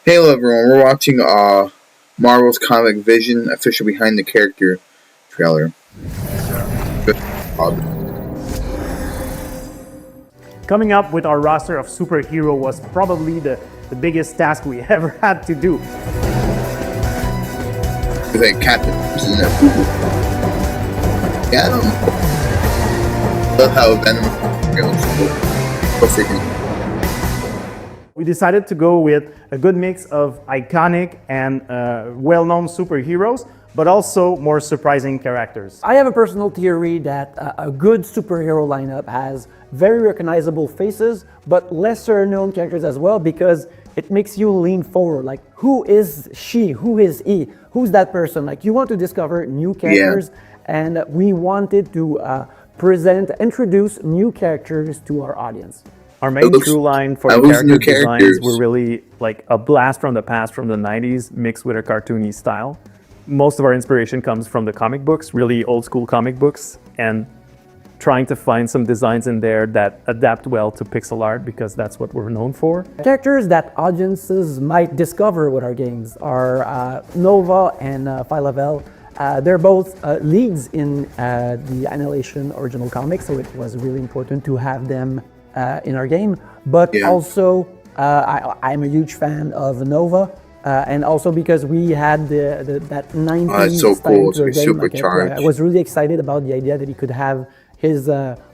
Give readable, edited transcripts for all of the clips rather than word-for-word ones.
Hey everyone, we're watching Marvel's Comic Vision official behind the character trailer. Coming up with our roster of superhero was probably the biggest task we ever had to do. It's like Captain, isn't it? Yeah, I don't know. Love how Venom so freaking. We decided to go with a good mix of iconic and well-known superheroes, but also more surprising characters. I have a personal theory that a good superhero lineup has very recognizable faces, but lesser known characters as well, because it makes you lean forward. Like, who is she? Who is he? Who's that person? Like, you want to discover new characters, and we wanted to introduce new characters to our audience. Our main through line for the character designs were really like a blast from the past from the 90s mixed with a cartoony style. Most of our inspiration comes from the comic books, really old school comic books, and trying to find some designs in there that adapt well to pixel art, because that's what we're known for. Characters that audiences might discover with our games are Nova and Phyla-Vell. They're both leads in the Annihilation original comics, so it was really important to have them in our game. But also, I'm a huge fan of Nova. And also because we had that 90s so cool. style to game. Supercharged. I was really excited about the idea that he could have his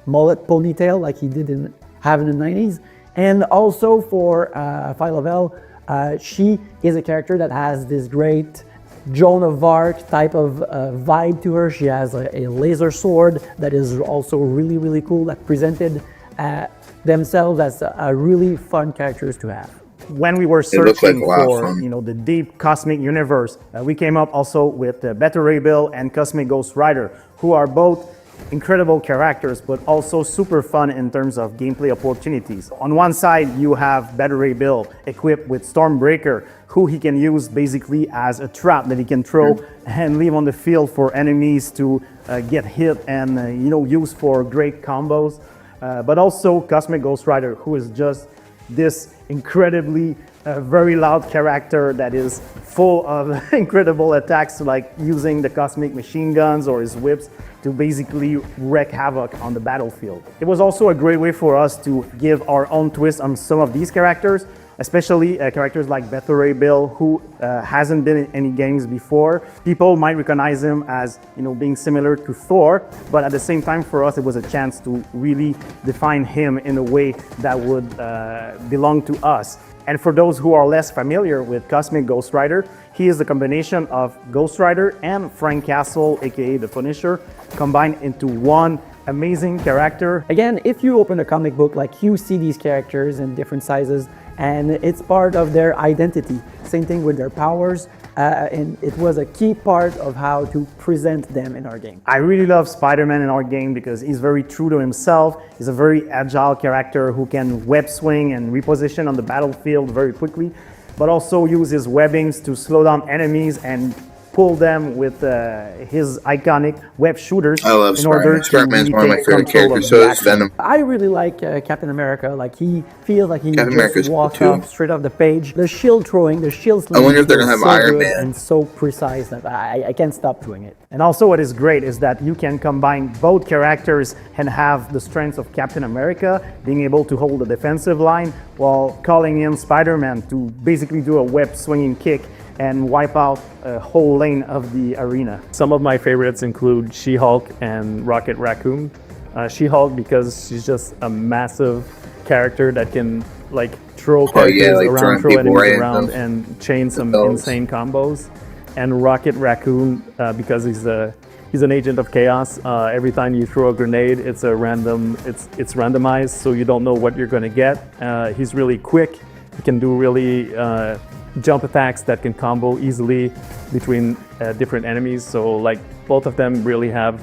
mullet ponytail like he did in the 90s. And also for Phyla-Vell, she is a character that has this great Joan of Arc type of vibe to her. She has a laser sword that is also really, really cool, that presented themselves as a really fun characters to have. When we were searching for the deep cosmic universe, we came up also with Beta Ray Bill and Cosmic Ghost Rider, who are both incredible characters, but also super fun in terms of gameplay opportunities. On one side, you have Beta Ray Bill equipped with Stormbreaker, who he can use basically as a trap that he can throw and leave on the field for enemies to get hit and use for great combos. But also Cosmic Ghost Rider, who is just this incredibly very loud character that is full of incredible attacks, like using the cosmic machine guns or his whips to basically wreak havoc on the battlefield. It was also a great way for us to give our own twist on some of these characters, especially characters like Beta Ray Bill, who hasn't been in any games before. People might recognize him as being similar to Thor, but at the same time for us it was a chance to really define him in a way that would belong to us. And for those who are less familiar with Cosmic Ghost Rider, he is a combination of Ghost Rider and Frank Castle, aka the Punisher, combined into one amazing character. Again, if you open a comic book, like, you see these characters in different sizes, and it's part of their identity. Same thing with their powers, and it was a key part of how to present them in our game. I really love Spider-Man in our game because he's very true to himself. He's a very agile character who can web swing and reposition on the battlefield very quickly, but also use his webbings to slow down enemies and pull them with his iconic web shooters. I love Spider-Man. Spider-Man's one of my favorite characters, so is Venom. I really like Captain America. Like, he feels like he just walks off straight off the page. The shield throwing, the shield slinging. I wonder if they're gonna have Iron Man. And so precise that I can't stop doing it. And also what is great is that you can combine both characters and have the strengths of Captain America, being able to hold the defensive line while calling in Spider-Man to basically do a web swinging kick and wipe out a whole lane of the arena. Some of my favorites include She-Hulk and Rocket Raccoon. She-Hulk because she's just a massive character that can throw characters around, throw enemies around, and chain some insane combos. And Rocket Raccoon because he's an agent of chaos. Every time you throw a grenade, it's randomized, so you don't know what you're going to get. He's really quick. He can do really jump attacks that can combo easily between different enemies. So both of them really have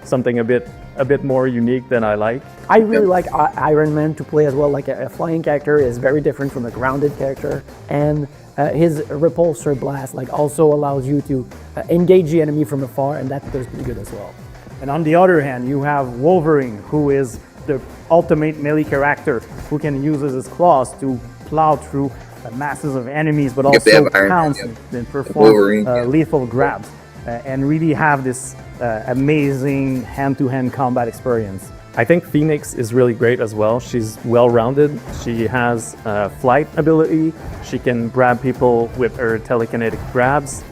something a bit more unique than I like. I really like Iron Man to play as well. Like, a flying character is very different from a grounded character, and his repulsor blast also allows you to engage the enemy from afar, and that does pretty good as well. And on the other hand, you have Wolverine, who is the ultimate melee character who can use his claws to plow through masses of enemies, but Yep, they also have Iron Man, pounce yep. and perform Wolverine, yeah. lethal grabs, and really have this amazing hand-to-hand combat experience. I think Phoenix is really great as well. She's well-rounded. She has flight ability. She can grab people with her telekinetic grabs.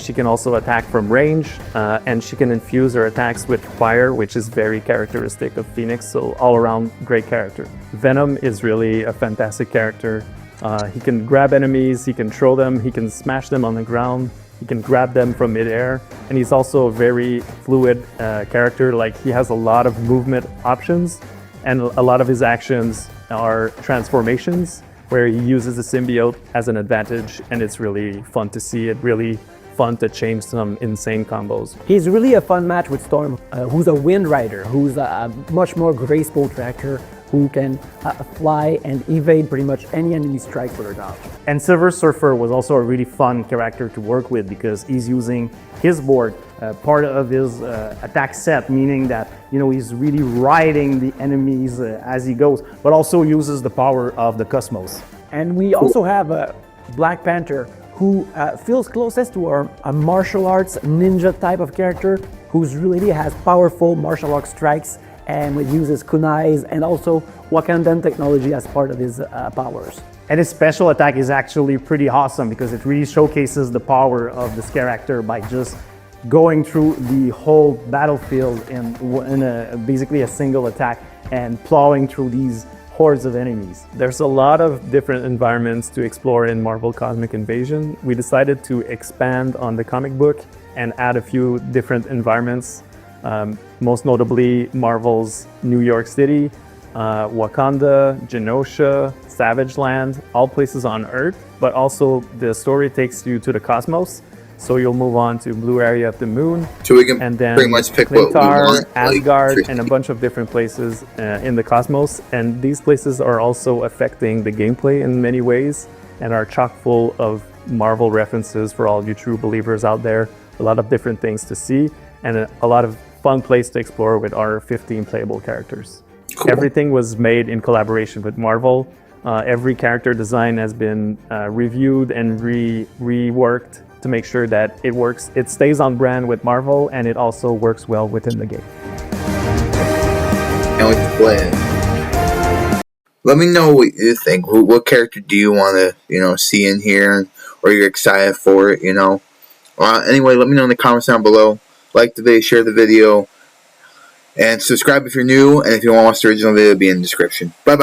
She can also attack from range, and she can infuse her attacks with fire, which is very characteristic of Phoenix, so all-around great character. Venom is really a fantastic character. He can grab enemies, he can throw them, he can smash them on the ground, he can grab them from midair, and he's also a very fluid character. Like, he has a lot of movement options, and a lot of his actions are transformations, where he uses the symbiote as an advantage, and it's really fun to see it, really fun to change some insane combos. He's really a fun match with Storm, who's a Wind Rider, who's a much more graceful character, who can fly and evade pretty much any enemy strike with her dodge. And Silver Surfer was also a really fun character to work with because he's using his board, part of his attack set, meaning that he's really riding the enemies as he goes, but also uses the power of the cosmos. And we also have Black Panther, who feels closest to a martial arts ninja type of character, who's really has powerful martial arts strikes and uses kunais and also Wakandan technology as part of his powers. And his special attack is actually pretty awesome because it really showcases the power of this character by just going through the whole battlefield in basically a single attack and plowing through these hordes of enemies. There's a lot of different environments to explore in Marvel Cosmic Invasion. We decided to expand on the comic book and add a few different environments. Most notably Marvel's New York City, Wakanda, Genosha, Savage Land, all places on Earth, but also the story takes you to the cosmos. So you'll move on to Blue Area of the Moon, so we can and then pretty much pick what we Clintar, want, Asgard, like, and a bunch of different places in the cosmos. And these places are also affecting the gameplay in many ways and are chock full of Marvel references for all you true believers out there. A lot of different things to see and a lot of fun place to explore with our 15 playable characters. Cool. Everything was made in collaboration with Marvel. Every character design has been reviewed and reworked to make sure that it works. It stays on brand with Marvel, and it also works well within the game. And we can play it. Let me know what you think. What character do you want to, see in here, or you're excited for it? Anyway, let me know in the comments down below. Like the video, share the video, and subscribe if you're new. And if you want to watch the original video, it'll be in the description. Bye bye.